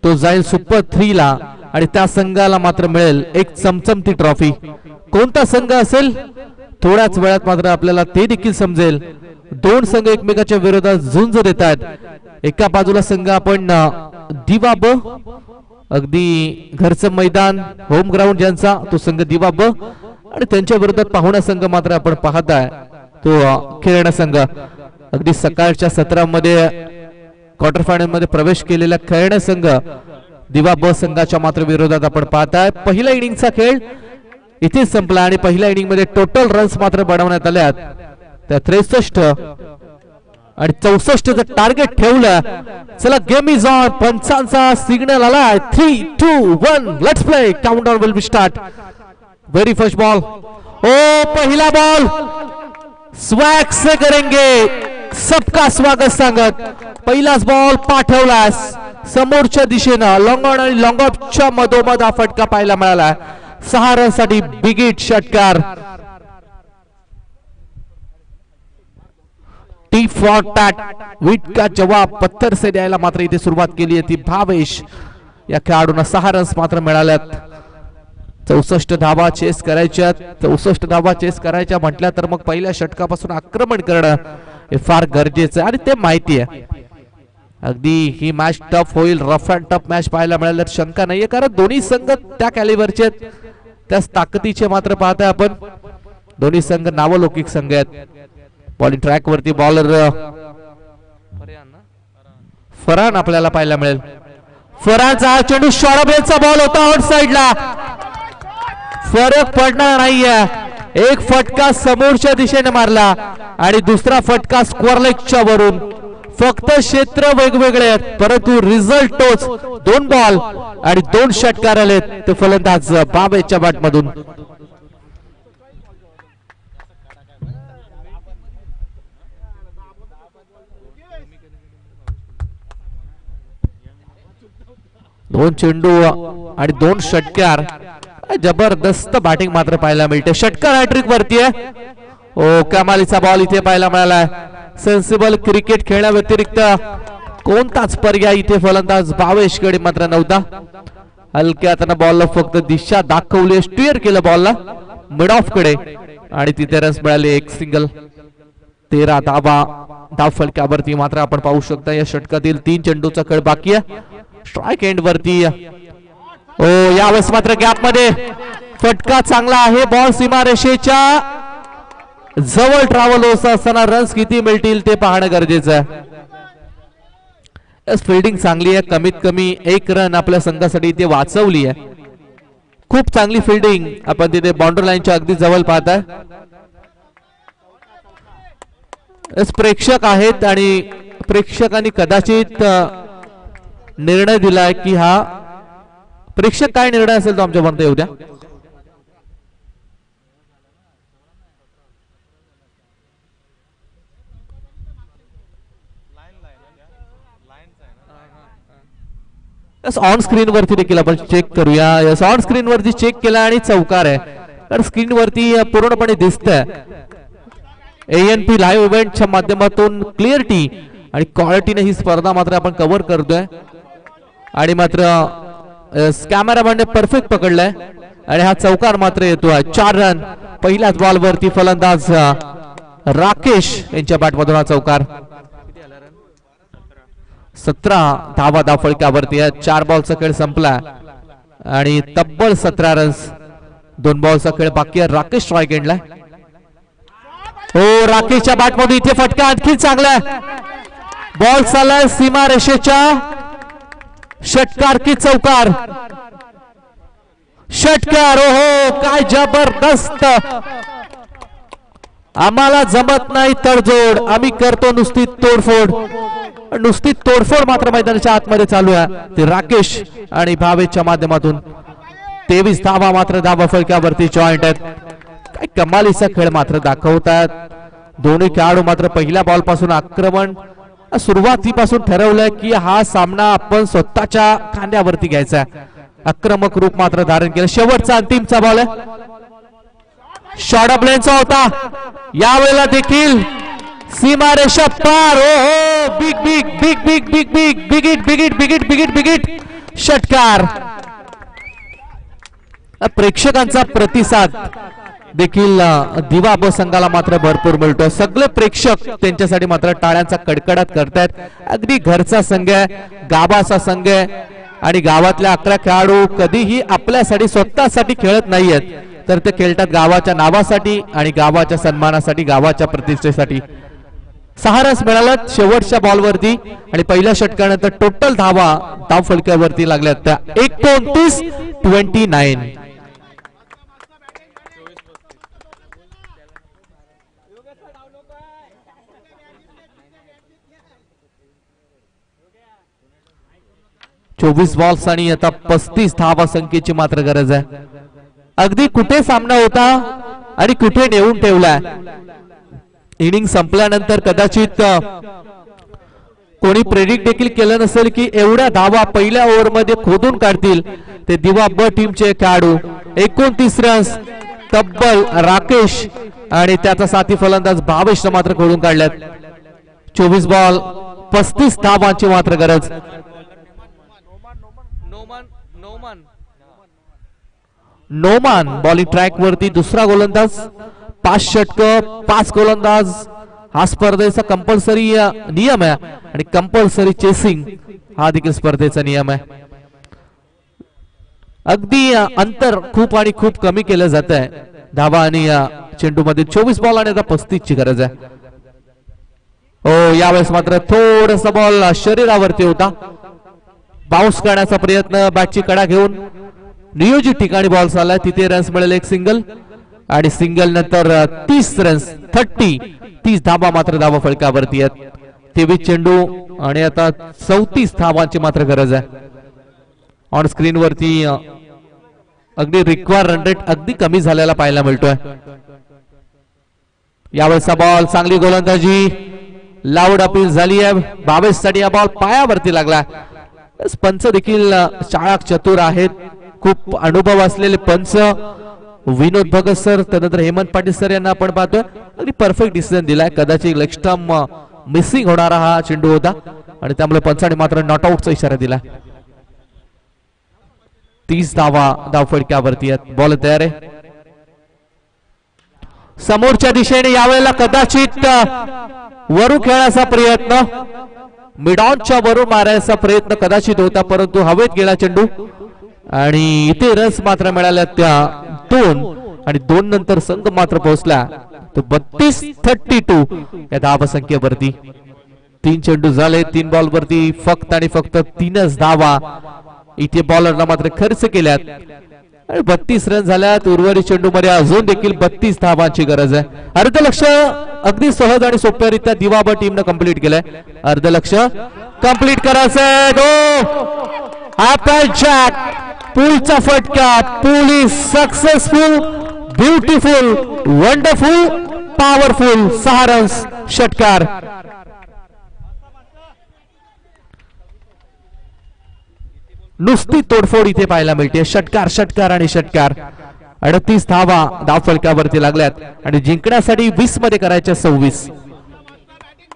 तो जाईल सुपर 3 ला आणि त्या संघाला मात्र मिळेल एक चमचमती ट्रॉफी. कोणता संघ असेल थोड्याच वेळात मात्र आपल्याला ते देखील समजेल. दोन संघ एकमेकाच्या विरोधात झुंज देतात. एका बाजूला संघ आपण दिवा ब, अगदी घरचं मैदान, होम ग्राउंड ज्यांचा तो संघ दिवा ब, आणि त्यांच्या विरोधात पाहुणा संघ मात्र आपण पाहताय तो खेळणा संघ. अगदी सकाळच्या सत्रामध्ये क्वार्टर फायनल मध्ये प्रवेश केलेला खेळणा संघ दिवा ब संघाच्या मात्र विरोधात आपण पाहताय. पहिल्या इनिंगचा खेळ इथे संपला आणि पहिल्या इनिंग मध्ये टोटल रन्स मात्र बनवण्यात आल्यात. त्या 63 आणि 64चं टार्गेट ठेवलं. चला गेम इज ऑन. पंचांचा सिग्नल आलाय. 3, 2, 1 let's play. Countdown will be start. Very first ball. ओ पहिला बॉल स्वॅग से करेंगे, सबका स्वागत सांगत पहिलाच बॉल पाठवला समोरच्या दिशेनं. लॉंग ऑन आणि लॉंग ऑफच्या मधोमध हा फटका पाहायला मिळाला. 6 रनसाठी बिग हिट षटकार. Tit for tat. विट का जवाब पत्थर से द्यायला मात्र इथे सुरुवात केली आहे ती भावेश. या खेळाडूंना 6 रन्स मात्र मिळाल्यात. 64 धावा चेस करायच्या. 64 धावा चेस करायच्या म्हटल्या तर मग पहिल्या षटकापासून आक्रमण करणं हे फार गरजेचं आहे आणि ते माहिती आहे. अगदी ही मॅच टफ होईल, रफ अँड टफ मॅच पाहायला मिळालं शंका नाहीये, कारण दोन्ही संघ त्या कॅलिबरचे, त्याच ताकदीचे मात्र पाहताय आपण. दोन्ही संघ नावलौकिक संघ आहेत. बॉलिंग ट्रॅक वरती बॉलर फरहान आपल्याला पाहायला मिळेल. फरहानचा चेंडू शॉर्टचा बॉल होता आउट साइडला. फरक पडणार नाहीये. एक फटका समोरच्या दिशेने मारला आणि दुसरा फटका स्क्वेअर लेगच्या वरून. फक्त क्षेत्र वेगवेगळे आहेत परंतु रिझल्ट तोच. 2 बॉल आणि 2 षटकार आलेत ते फलंदाज बाबेच्या बॅटमधून. दोन चेंडू आणि 2 षटकार. जबरदस्त बॅटिंग मात्र पाहायला मिळते. षटकार हॅट्रिक वरती आहे. ओ कमालीचा बॉल इथे पाहायला मिळाला. सेन्सिबल क्रिकेट खेळण्या व्यतिरिक्त कोणताच पर्याय इथे फलंदाज भावेशकडे मात्र नव्हता. हलक्या हाताने बॉलला फक्त दिशा दाखवली, स्टीअर केलं बॉलला मिड ऑफ कडे आणि तिथे रन्स मिळाले. एक सिंगल. 13 धावा धाव फलकावरती मात्र आपण पाहू शकता. या षटकातील 3 चेंडूचा खेळ बाकी आहे. स्ट्राइक एंड वरती. ओ यावेळेस मात्र गॅप मध्ये फटका चांगला आहे. बॉल सीमारेषेच्या जवळ ट्रॅव्हल होत असताना रन्स किती मिळतील ते पाहणं गरजेचं आहे. फिल्डिंग चांगली आहे. कमीत कमी 1 रन आपल्या संघासाठी ते वाचवली आहे. खूप चांगली फिल्डिंग आपण तिथे बाउंड्री लाईनच्या अगदी जवळ पाहताय. प्रेक्षक आहेत आणि प्रेक्षकांनी कदाचित निर्णय दिलाय की हा प्रेक्षक काय निर्णय असेल तो आमच्यापर्यंत येऊ द्या. ऑन स्क्रीन वरती देखील आपण चेक करूया. यस ऑन स्क्रीन वरती चेक केला आणि चौकार आहे. कारण स्क्रीन वरती पूर्णपणे दिसतंय. ANP लाईव्ह इव्हेंटच्या माध्यमातून क्लिअरिटी आणि क्वालिटीने ही स्पर्धा मात्र आपण कव्हर करतोय आणि मात्र कॅमेरामॅनने परफेक्ट पकडलाय आणि हा चौकार मात्र येतोय. 4 रन पहिल्याच बॉल वरती फलंदाज राकेश यांच्या बॅटमधून हा चौकार. 17 धावा धाव फलकावरती आहे. 4 बॉलचा खेळ संपला आणि तब्बल 17 रन्स. 2 बॉलचा खेळ बाकी आहे. राकेश स्ट्राइक एंडला. हो राकेशच्या बॅटमधून इथे फटका आणखी चांगला. बॉल चाललाय सीमा रेषेच्या. षटकार की चौकार. षटकार. हो काय जबरदस्त आम्हाला जमत नाही तडजोड, आम्ही करतो नुसती तोडफोड. नुसती तोडफोड मात्र मैदानाच्या आतमध्ये चालू आहे. ते राकेश आणि भावेशच्या माध्यमातून 23 धावा मात्र धावा फलकावरती जॉईंट आहेत. काय कमालीचा खेळ मात्र दाखवतात दोन्ही खेळाडू. मात्र पहिल्या बॉल पासून आक्रमण सुरुवातीपासून ठरवलंय की हा सामना आपण स्वतःच्या खांद्यावरती घ्यायचा. आक्रमक रूप मात्र धारण केलं. शेवटचा अंतिमचा बॉल आहे, शॉर्ट ऑफ लेनचा होता. यावेळेला देखील सीमारेषा पार. हो big big big big big big big hit big hit big hit big hit big hit षटकार. प्रेक्षकांचा प्रतिसाद देखील दिवा ब संघाला मात्र भरपूर मिळतो. सगळे प्रेक्षक त्यांच्यासाठी मात्र टाळ्यांचा कडकडाट करतायत. अगदी घरचा संघ आहे, गावाचा संघ आहे आणि गावातल्या 11 खेळाडू कधीही आपल्यासाठी स्वतःसाठी खेळत नाहीयेत, तर ते खेळतात गावाच्या नावासाठी आणि गावाच्या सन्मानासाठी, गावाच्या प्रतिष्ठेसाठी. 6 रन्स मिळाल्यात शेवटच्या बॉलवरती आणि पहिल्या षटकानंतर टोटल धावा धाव फलकावरती लागल्यात त्या 29-29. चोवीस बॉल्स आणि आता 35 धावा संख्येची मात्र गरज आहे. अगदी कुठे सामना होता आणि कुठे नेऊन ठेवलाय. इनिंग संपल्यानंतर कदाचित कोणी प्रेडिक्ट देखील केलं नसेल की एवढ्या धावा पहिल्या ओव्हरमध्ये खोदून काढतील ते दिवा ब टीमचे खेळाडू. 29 रन्स तब्बल राकेश आणि त्याचा साथी फलंदाज भावेश मात्र खोडून काढल्यात. 24 बॉल 35 धावांची मात्र गरज. नोमान बॉलिंग ट्रॅक वरती दुसरा गोलंदाज. 5 षटक 5 गोलंदाज हा स्पर्धेचा कंपल्सरी नियम आहे आणि कंपल्सरी चेसिंग हा देखील स्पर्धेचा नियम आहे. अगदी अंतर खूप आणि खूप कमी केलं जात आहे धावा आणि चेंडू मध्ये. 24 बॉल आणि आता 35 ची गरज आहे. हो यावेळेस मात्र थोडासा बॉल शरीरावरती होता. बाउन्स करण्याचा प्रयत्न, बॅटची कडा घेऊन नियोजित ठिकाणी बॉल चाललाय, तिथे रन्स मिळेल. एक सिंगल आणि सिंगल नंतर 30 रन्स 30 धावा मात्र धावा फलकावरती आहेत. 23 चेंडू आणि आता 34 धावांची मात्र गरज आहे. ऑन स्क्रीन वरती अगदी रिक्वायर रन रेट अगदी कमी झालेला पाहायला मिळतोय. यावेळेचा बॉल चांगली गोलंदाजी, लाऊड अपील झाली आहे. 22 साठी हा बॉल पायावरती लागला. पंच देखील चाळक चतुर आहेत, खूप अनुभव असलेले पंच. विनोद भगत सर, त्यानंतर हेमंत पाटील सर यांना आपण पाहतोय. अगदी परफेक्ट डिसिजन दिलाय. कदाचित लेग स्टंप मिसिंग होणारा हा चेंडू होता आणि त्यामुळे पंचाने मात्र नॉट आउटचा इशारा दिला. 30 धावा धाव फलकावरती आहेत. बॉल तयार आहे समोरच्या दिशेने. यावेळेला कदाचित वरू खेळण्याचा प्रयत्न, मिड ऑनच्या वरून मारायचा प्रयत्न कदाचित होता, परंतु हवेत गेला चेंडू आणि इथे रन्स मात्र मिळाल्या त्या 2 आणि 2 नंतर संघ मात्र पोहोचला तो 32-32 या धावा संख्येवरती. 3 चेंडू झाले 3 बॉल वरती फक्त आणि फक्त 3च धावा इथे बॉलरला मात्र खर्च केल्यात आणि 32 रन झाल्यात. उर्वरित चेंडू मध्ये अजून देखील 32 धावांची गरज आहे. अर्धलक्ष अगदी सहज आणि सोप्यारित्या दिवा ब टीमनं कंप्लीट केलंय. अर्धलक्ष कंप्लीट करायचंय. पूलचा फटका. Pull is successful, beautiful, wonderful, powerful. 6 runs षटकार. नुसती तोडफोड इथे पाहायला मिळते. षटकार षटकार आणि षटकार. 38 धावा धाव फलकावरती लागल्यात आणि जिंकण्यासाठी 20 मध्ये करायच्या 26.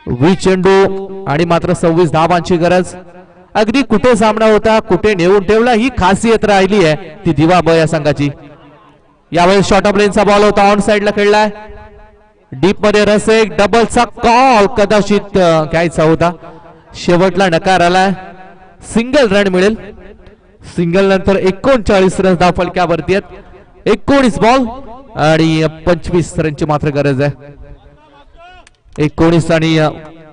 20 चेंडू आणि मात्र 26 धावांची गरज. अगदी कुठे सामना होता, कुठे नेऊन ठेवला, ही खासियत राहिली आहे ती दिवा ब या संघाची. यावेळेस शॉर्ट ऑफ लेनचा बॉल होता, ऑन साइडला खेळलाय. डीप मध्ये रस. एक डबलचा कॉल कदाचित घ्यायचा होता, शेवटला नकार आलाय. सिंगल रन मिळेल. सिंगल नंतर 39 रन धाव फलकावरती आहेत. 19 बॉल आणि 25 रनची मात्र गरज आहे. 19 आणि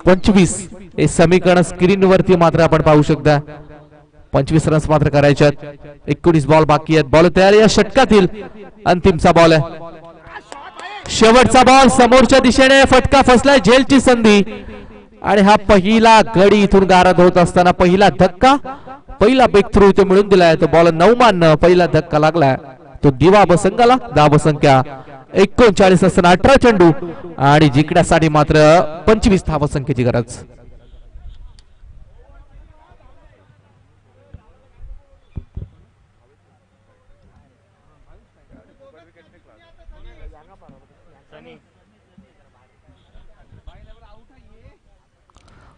25 हे समीकरण स्क्रीन वरती मात्र आपण पाहू शकता. 25 रन्स मात्र करायचे आहेत. 19 बॉल बाकी आहेत. बॉल तयार. या षटकातील अंतिमचा बॉल आहे. शेवटचा बॉल समोरच्या दिशेने फटका फसलाय झेलची संधी आणि हा पहिला गडी इथून गारद होत असताना पहिला धक्का पहिला ब्रेक थ्रू इथे मिळून दिलाय तो बॉल 9 मान पहिला धक्का लागलाय तो दिवा बसंगाला धाव संख्या 39 असताना 18 चेंडू आणि जिंकण्यासाठी मात्र 25 धाव संख्येची गरज.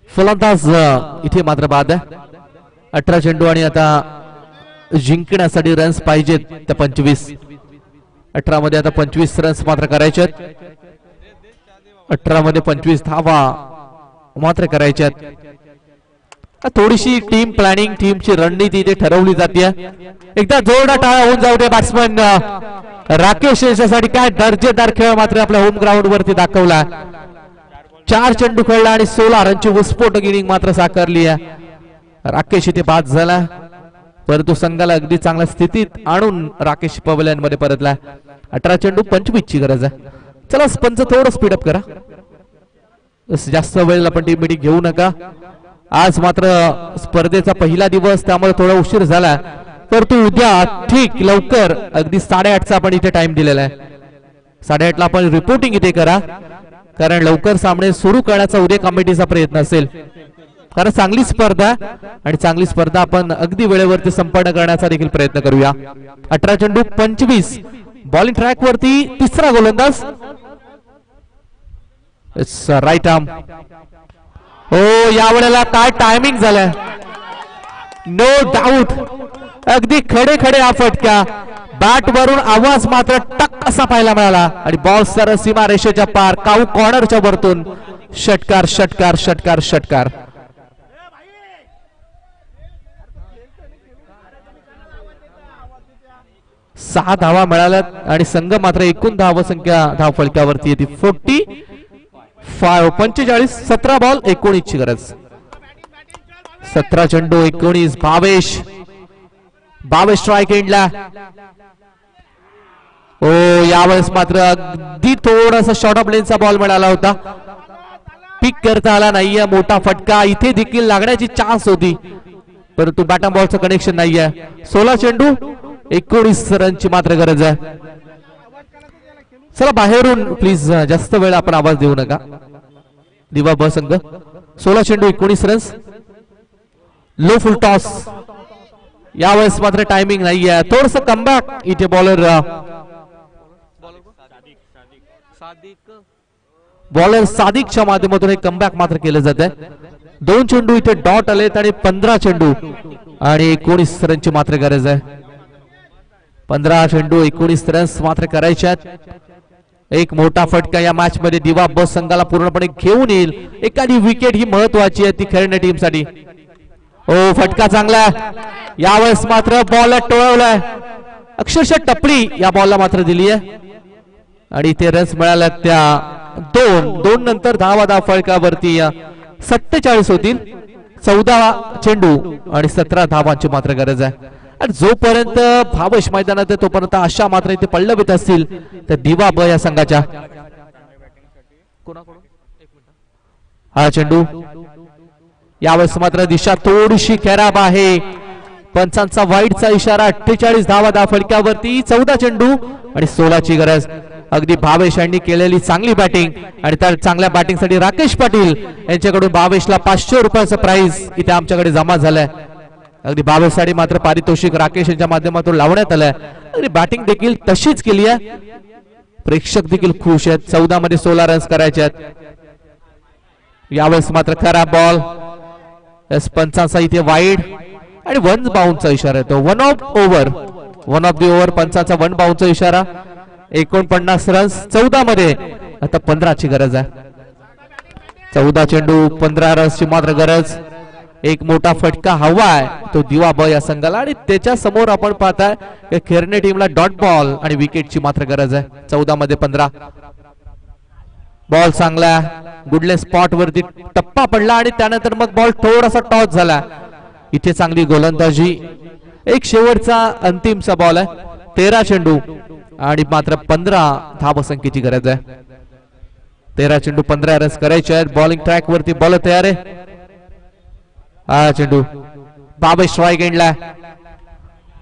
फलंदाज इथे मात्र बाद आहे 18 चेंडू आणि आता जिंकण्यासाठी रन्स पाहिजेत त्या 25. 18 मध्ये आता 25 रन्स मात्र करायचे 18 मध्ये 25 धावा मात्र करायच्यात. थोडीशी टीम प्लॅनिंग टीमची रणनीती इथे ठरवली जाते. एकदा जोरदार टाळ्या होऊन जाऊ दे बॅट्समन राकेश यांच्यासाठी काय दर्जेदार खेळ मात्र आपल्या होम ग्राउंड वरती दाखवला. 4 चेंडू खेळला आणि 16 रनची विस्फोटक इनिंग मात्र साकारली आहे. राकेश इथे बाद झाला परंतु संघाला अगदी चांगल्या स्थितीत आणून राकेश पवल्यान मध्ये परतला. 18 चेंडू 25 ची गरज आहे. चला पंच थोडं स्पीडअप करा जास्त वेळ आपण टीम मीटिंग घेऊ नका. आज मात्र स्पर्धेचा पहिला दिवस त्यामुळे थोडा उशीर झाला परंतु उद्या ठीक लवकर अगदी 8:30चा आपण इथे टाइम दिलेला आहे. 8:30 ला आपण रिपोर्टिंग इथे करा कारण लवकर सामने सुरू करण्याचा उद्या कमिटीचा प्रयत्न असेल कारण चांगली स्पर्धा आणि चांगली स्पर्धा आपण अगदी वेळेवरती संपन्न करण्याचा देखील प्रयत्न करूया. 18 चेंडू 25 बॉलिंग ट्रॅक वरती तिसरा गोलंदाज राईट आर्म. हो यावेळेला काय टायमिंग झालाय नो डाऊट अगदी खडे खडे हा फटका बॅट वरून आवाज मात्र टक असा पाहायला मिळाला आणि बॉल सरळ सीमा रेषेच्या पार काऊ कॉर्नरच्या वरतून षटकार षटकार षटकार षटकार. सहा धावा मिळाल्यात आणि संघ मात्र एकूण धावसंख्या धाव फलकावरती येते 45. 17 बॉल 19 ची गरज. 17 चेंडू 19 22 स्ट्राइक एंडला. ओ यावेळेस मात्र अगदी थोडासा शॉर्ट ऑफ लेनचा बॉल मिळाला होता पिक करता आला नाहीये. मोठा फटका इथे देखील लागण्याची चान्स होती परंतु बॅटम बॉलचं कनेक्शन नाहीये. 16 चेंडू 19 रनची मात्र गरज आहे. चला बाहेरून प्लीज जास्त वेळ आपण आवाज देऊ नका. दिवा ब संघ 16 चेंडू 19 रन्स लो फुल टॉस. यावेळेस मात्र टायमिंग नाहीये थोडस कमबॅक इथे बॉलर सादिकच्या माध्यमातून हे कमबॅक मात्र केलं जात आहे. 2 चेंडू इथे डॉट आलेत आणि 15 चेंडू आणि 19 रनची मात्र गरज आहे. 15 चेंडू 19 रन्स मात्र करायच्यात. एक मोठा फटका या मॅच मध्ये दिवा ब संघाला पूर्णपणे घेऊन येईल. एखादी विकेट ही महत्वाची आहे ती खेळण्या टीम साठी. ओ फटका चांगला यावेळेस मात्र बॉल टोळवलाय अक्षरशः टपरी या बॉलला मात्र दिली आहे आणि इथे रन्स मिळाल्या त्या 2 नंतर धाव फलकावरती 47 होतील. 14 चेंडू आणि 17 धावांची मात्र गरज आहे. आणि जोपर्यंत भावेश मैदानात आहे तोपर्यंत अशा मात्र इथे पल्लवित असतील तर दिवा ब या संघाच्या. हा चेंडू यावेळेस मात्र दिशा थोडीशी खराब आहे. पंचांचा वाईटचा इशारा. 48 धावा फलकावरती 14 चेंडू आणि 16 ची गरज. अगदी भावेश यांनी केलेली चांगली बॅटिंग आणि त्या चांगल्या बॅटिंग साठी राकेश पाटील यांच्याकडून भावेशला 500 रुपयाचं प्राइज इथे आमच्याकडे जमा झालंय. अगदी भावेश साठी मात्र पारितोषिक राकेश यांच्या माध्यमातून लावण्यात आलंय आणि बॅटिंग देखील तशीच केली आहे. प्रेक्षक देखील खुश आहेत. 14 मध्ये 16 रन्स करायचे आहेत. यावेळेस मात्र खराब बॉल. पंचांचा इथे वाईड आणि 1 बाउंसचा इशारा येतो. 1 ऑफ द ओव्हर पंचांचा 1 बाउंसचा इशारा. 49 रन्स 14 मध्ये आता 15 ची गरज आहे. 14 चेंडू 15 रन्सची मात्र गरज. एक मोठा फटका हवा आहे तो दिवा ब या संघाला आणि त्याच्या समोर आपण पाहताय खेरणे टीमला डॉट बॉल आणि विकेटची मात्र गरज आहे. 14 मध्ये 15 बॉल चांगला गुडले स्पॉट वरती टप्पा पडला आणि त्यानंतर मग बॉल थोडासा टॉस झाला. इथे चांगली गोलंदाजी. एक शेवटचा अंतिमचा बॉल आहे. 13 चेंडू आणि मात्र 15 धावसंख्येची गरज आहे. 13 चेंडू 15 रन्स करायचे आहेत. बॉलिंग ट्रॅक वरती बॉलर तयार आहे. हा चेंडू 22 स्ट्राईक एंडला.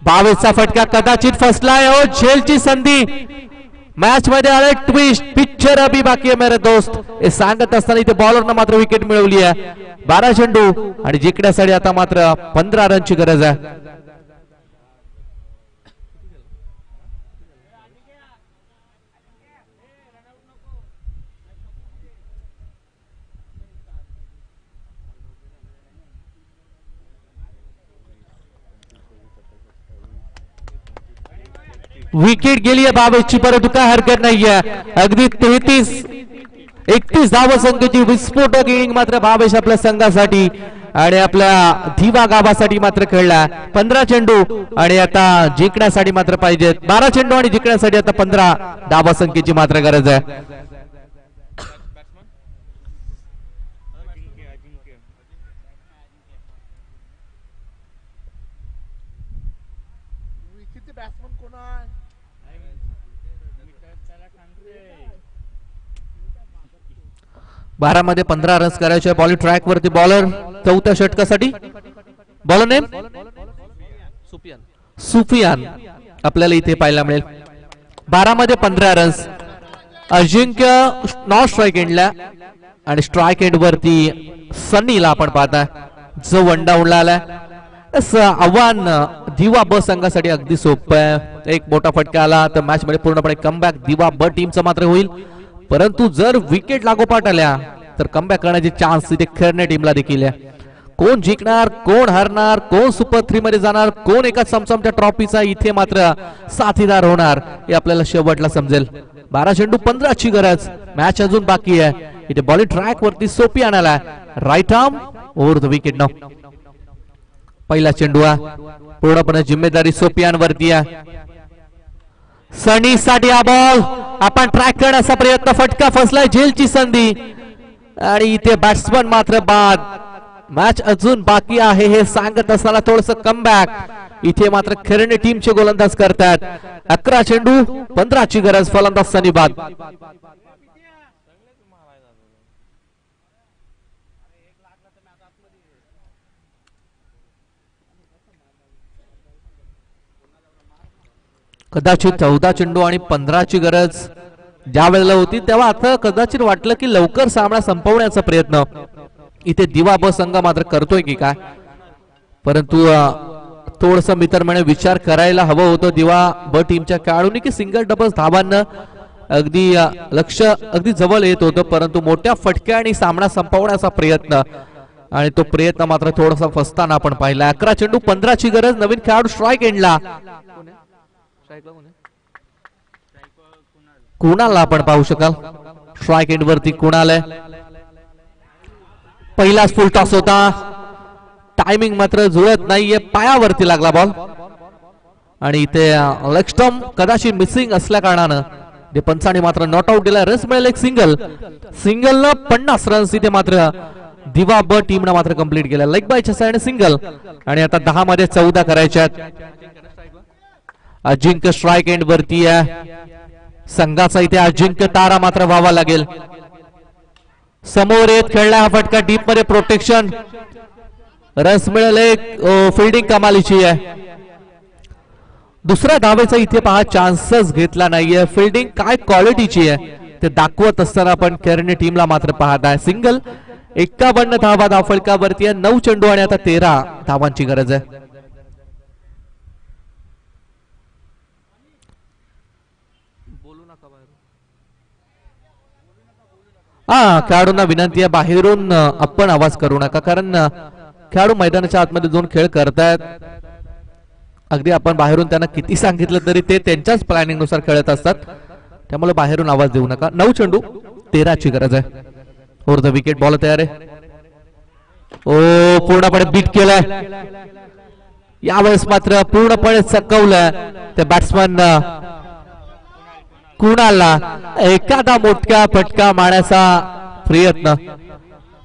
22चा फटका कदाचित फसलाय. हो झेलची संधी. मॅच मध्ये आले ट्विस्ट. पिक्चर अभी बाकी आहे मेरे दोस्त. हे सांगत असताना इथे बॉलरनं मात्र विकेट मिळवली आहे. 12 चेंडू आणि जिंकण्यासाठी आता मात्र 15 रनची गरज आहे. विकेट गेली आहे 22ची, परंतु काय हरकत नाहीये. अगदी 31 धावसंख्येची विस्फोटक इनिंग मात्र 22 आपल्या संघासाठी आणि आपल्या दिवा गावासाठी मात्र खेळला. 15 चेंडू आणि आता जिंकण्यासाठी मात्र पाहिजेत 12 चेंडू आणि जिंकण्यासाठी आता 15 धावसंख्येची मात्र गरज आहे. बारामध्ये 15 रन्स करायचे. बॉलिंग ट्रॅक वरती बॉलर चौथ्या षटकासाठी. बॉलर नेम सुफियान आपल्याला इथे पाहायला मिळेल. 12मध्ये 15 रन्स. अजिंक्य नॉट स्ट्राईक एंडला आणि स्ट्राईक एंड वरती सनीला आपण पाहताय जो वन डाऊनला आलाय. आव्हान दिवा ब संघासाठी अगदी सोपं आहे. एक मोठा फटका आला तर मॅच मध्ये पूर्णपणे कमबॅक दिवा ब टीमचं मात्र होईल. परंतु जर विकेट लागोपाठ आल्या तर कमबॅक करण्याचे चान्स तिथे खेळणे टीमला देखील आहे. कोण जिंकणार, कोण हरणार, कोण सुपर 3 मध्ये जाणार, कोण एका चमचमच्या ट्रॉफीचा इथे मात्र साथीदार होणार हे आपल्याला शेवटला समजेल. 12 चेंडू 15 ची गरज. मॅच अजून बाकी आहे. इथे बॉलिंग ट्रॅक वरती सोपी आणायला right arm over the wicket. नो पहिला चेंडू पूर्णपणे जिम्मेदारी सोपियांवरती आहे. सनी साठी हा बॉल आपण ट्रॅक करण्याचा प्रयत्न. फटका फसलाय. झेलची संधी आणि इथे बॅट्समन मात्र बाद. मॅच अजून बाकी आहे हे सांगत असताना थोडस कमबॅक इथे मात्र खेळणे टीमचे गोलंदाज करतात. 11 चेंडू 15 ची गरज. फलंदाज सनी बाद. कदाचित 14 चेंडू आणि 15 ची गरज ज्या वेळेला होती तेव्हा आता कदाचित वाटलं की लवकर सामना संपवण्याचा प्रयत्न इथे दिवा ब संघ मात्र करतोय की काय. परंतु थोडस मित्र म्हणे विचार करायला हवं होतं दिवा ब टीमच्या खेळाडूंनी की सिंगल डबल्स धावांना अगदी लक्ष अगदी जवळ येत होतं. परंतु मोठ्या फटक्याने सामना संपवण्याचा प्रयत्न आणि तो प्रयत्न मात्र थोडासा फसताना आपण पाहिला. 11 चेंडू 15 ची गरज. नवीन खेळाडू स्ट्राईक एंडला. कुणाला आपण पाहू शकाल. स्ट्राईक एंड वरती कुणाल आहे. पहिलाच फुल टॉस होता. टायमिंग मात्र जुळत नाहीये. पायावरती लागला बॉल आणि इथे लेग स्टंप कदाचित मिसिंग असल्या कारणानं पंचाने मात्र नॉट आउट दिला. रन्स मिळेल एक सिंगल. सिंगल न 50 रन्स इथे मात्र दिवा ब टीम न मात्र कंप्लीट केला. लेग बायच्या साइडने सिंगल आणि आता 10 मध्ये 14 करायच्यात. अजिंक्य स्ट्राईक एंड वरती आहे. संघाचा इथे अजिंक्य तारा मात्र व्हावा लागेल. समोर येत खेळला हा फटका डीप मध्ये. प्रोटेक्शन. रस मिळेल एक. फिल्डिंग कमालीची आहे. दुसऱ्या धावेचा इथे पहा चान्सेस घेतला नाहीये. फिल्डिंग काय क्वालिटीची आहे ते दाखवत असताना आपण केरनी टीमला मात्र पाहत आहे. सिंगल. 51 धावा धाव फलकावरती आहे. 9 चेंडू आणि आता 13 धावांची गरज आहे. खेळाडूंना विनंती आहे बाहेरून आपण आवाज करू नका कारण खेळाडू मैदानाच्या आतमध्ये जाऊन खेळ करतायत. अगदी आपण बाहेरून त्यांना किती सांगितलं तरी ते त्यांच्याच प्लॅनिंग नुसार खेळत असतात. त्यामुळे बाहेरून आवाज देऊ नका. 9 चेंडू 13 ची गरज आहे. Over the wicket. बॉल तयार आहे. पूर्णपणे बीट केलाय. यावेळेस मात्र पूर्णपणे चकवलं ते बॅट्समन कुणाला. एखादा मोठा फटका मारण्याचा प्रयत्न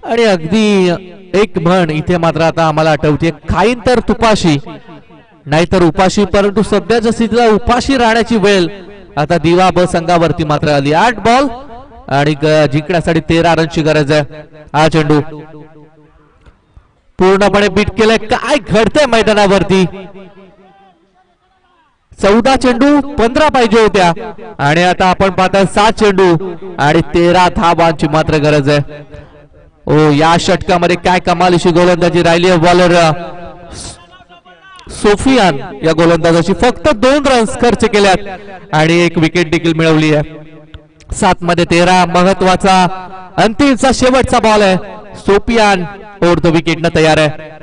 आणि अगदी एक म्हण इथे मात्र आता आम्हाला आठवते. खाईन तर तुपाशी नाहीतर उपाशी. परंतु सध्याच्या स्थितीला उपाशी राहण्याची वेळ आता दिवा ब संघावरती मात्र आली 8 बॉल आणि जिंकण्यासाठी 13 रनची गरज आहे. हा चेंडू पूर्णपणे बीट केलाय. काय घडतंय मैदानावरती. 14 चेंडू 15 पाहिजे होत्या आणि आता आपण पाहता 7 चेंडू आणि 13 धावांची मात्र गरज आहे. ओ या षटकामध्ये काय कमालीची गोलंदाजी राहिली आहे. बॉलर सोफियान या गोलंदाजाची फक्त 2 रन्स खर्च केल्यात आणि 1 विकेट देखील मिळवली आहे. 7 मध्ये 13 महत्वाचा अंतिमचा शेवटचा बॉल आहे. सोफियान ओढतो विकेटनं तयार आहे.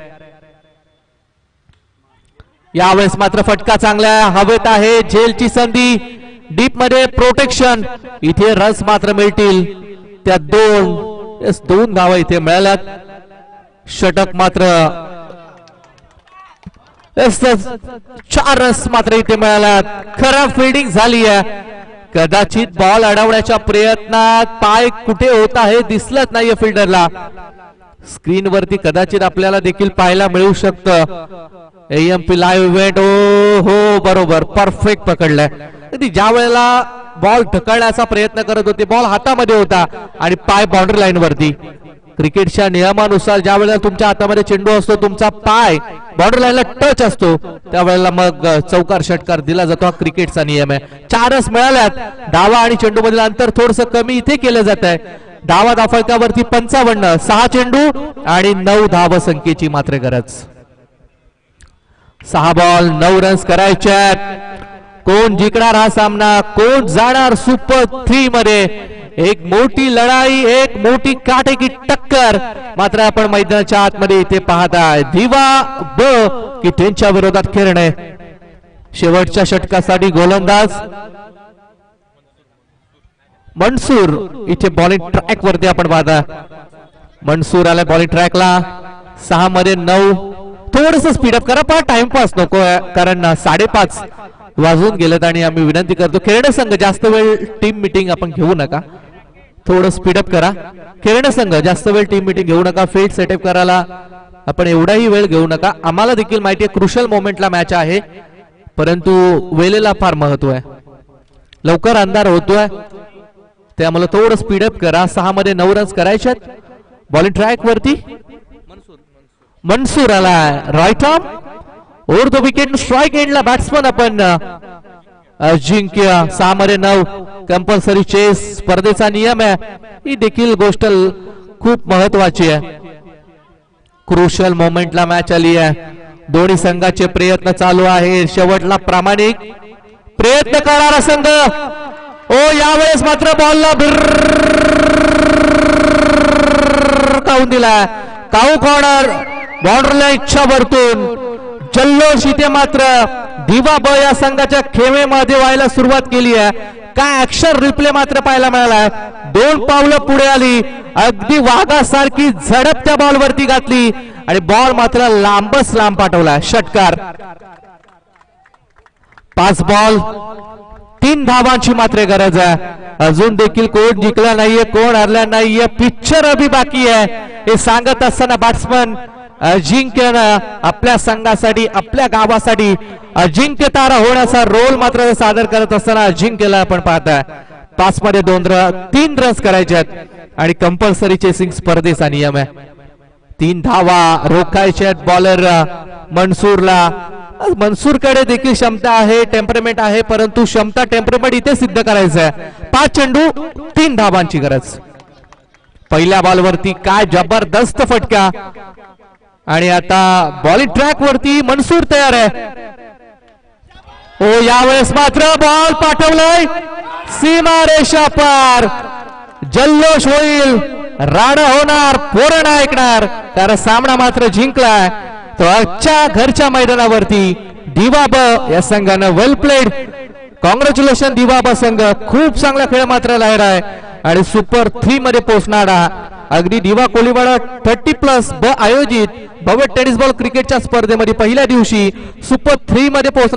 यावेळेस मात्र फटका चांगला हवेत आहे. झेलची संधी डीप मध्ये प्रोटेक्शन. इथे रन्स मात्र मिळतील. त्या 2 धावा इथे मिळाल्यात. षटक मात्र 4 रन्स मात्र इथे मिळाल्यात. खराब फिल्डिंग झाली आहे. कदाचित बॉल अडवण्याच्या प्रयत्नात पाय कुठे होत आहे दिसलंच नाहीये फिल्डरला. स्क्रीन वरती कदाचित आपल्याला देखील पाहायला मिळू शकतं. AMP live event. हो बरोबर परफेक्ट पकडलाय. ज्या वेळेला बॉल ढकलण्याचा प्रयत्न करत होते बॉल हातामध्ये होता आणि पाय बाउंड्री लाईन वरती. क्रिकेटच्या नियमानुसार ज्या वेळेला तुमच्या हातामध्ये चेंडू असतो तुमचा पाय बाउंड्री लाईनला टच असतो त्यावेळेला मग चौकार षटकार दिला जातो. हा क्रिकेटचा नियम आहे. 4 रन्स मिळाल्यात. धावा आणि चेंडू मधील अंतर थोडस कमी इथे केलं जात आहे. धावा धाफळकावरती 55. 6 चेंडू आणि 9 धाव संख्येची मात्र गरज. 6 बॉल 9 रन्स करायचे. कोण जिंकणार हा सामना. कोण जाणार सुपर 3 मध्ये. एक मोठी लढाई एक मोठी काटेकी टक्कर मात्र आपण मैदानाच्या आतमध्ये इथे पाहताय. दिवा ब की त्यांच्या विरोधात खेळणे. शेवटच्या षटकासाठी गोलंदाज मनसूर इथे बॉलिंग ट्रॅक वरती आपण पाहता. मनसूर आला बॉलिंग ट्रॅकला. 6 मध्ये 9. थोडस स्पीडअप करा पण टाइमपास नको कारण 5:30 वाजून गेलेत आणि आम्ही विनंती करतो खेळणे संघ जास्त वेळ टीम मीटिंग आपण घेऊ नका. थोडं स्पीडअप करा. खेळणे संघ जास्त वेळ टीम मीटिंग घेऊ नका. फील्ड सेटअप करायला आपण एवढाही वेळ घेऊ नका. आम्हाला देखील माहिती आहे क्रुशल मोमेंटला मॅच आहे परंतु वेळेला फार महत्व आहे. लवकर अंधार होतोय त्यामुळे थोडं स्पीडअप करा. 6 मध्ये 9 रन्स करायचे. बॉलिंग ट्रॅक वरती मनसूर आला right arm over the wicket. Strike एंडला बॅट्समन आपण अजिंक्य. 6 मध्ये 9 कंपल्सरी चेस स्पर्धेचा नियम आहे. ही देखील गोष्ट खूप महत्वाची आहे. क्रुशल मोमेंटला मॅच आली आहे. दोन्ही संघाचे प्रयत्न चालू आहे. शेवटला प्रामाणिक प्रयत्न करणारा संघ. ओ यावेळेस मात्र बॉलला काढून दिला. काऊ कॉर्नर बाउंड्रीला इच्छा वरतून जल्लोष इथे मात्र दिवा ब या संघाच्या खेमेमध्ये व्हायला सुरुवात केली आहे. काय ऍक्शन रिप्ले मात्र पाहायला मिळाला. 2 पावलं पुढे आली. अगदी वाघासारखी झडप त्या बॉल वरती घातली आणि बॉल मात्र लांबच लांब पाठवला. षटकार. 5 बॉल 3 धावांची मात्र गरज आहे. अजून देखील कोण जिंकला नाहीये कोण हरला नाहीये. पिक्चर अभी बाकी आहे हे सांगत असताना बॅट्समन अजिंक्यनं आपल्या संघासाठी आपल्या गावासाठी अजिंक्य तारा होण्याचा रोल मात्र सादर करत असताना अजिंक्यला आपण पाहताय. 5 मध्ये 3 रन्स करायचे आहेत आणि कंपल्सरी चेसिंग स्पर्धेचा नियम आहे. 3 धावा रोखायच्या आहेत बॉलर मनसूरला. मनसूरकडे देखील क्षमता आहे टेम्परमेंट आहे परंतु क्षमता टेम्परमेंट इथे सिद्ध करायचं आहे. 5 चेंडू 3 धावांची गरज. पहिल्या बॉलवरती काय जबरदस्त फटका आणि आता बॉलिंग ट्रॅक वरती मनसूर तयार आहे. ओ यावेळेस मात्र बॉल पाठवलाय सीमारेषा पार. जल्लोष होईल. राणा होणार पोरण ऐकणार कारण सामना मात्र जिंकलाय तो आजच्या घरच्या मैदानावरती. दिवा ब या संघानं वेल प्लेड. कॉंग्रॅच्युलेशन दिवा ब संघ. खूप चांगला खेळ मात्र राहिला आहे आणि सुपर 3 मध्ये पोहोचणारा अगदी दिवा कोलीवाडा 30+ ब आयोजित भव्य टेनिस बॉल क्रिकेटच्या स्पर्धेमध्ये पहिल्या दिवशी सुपर 3 मध्ये पोहोचणार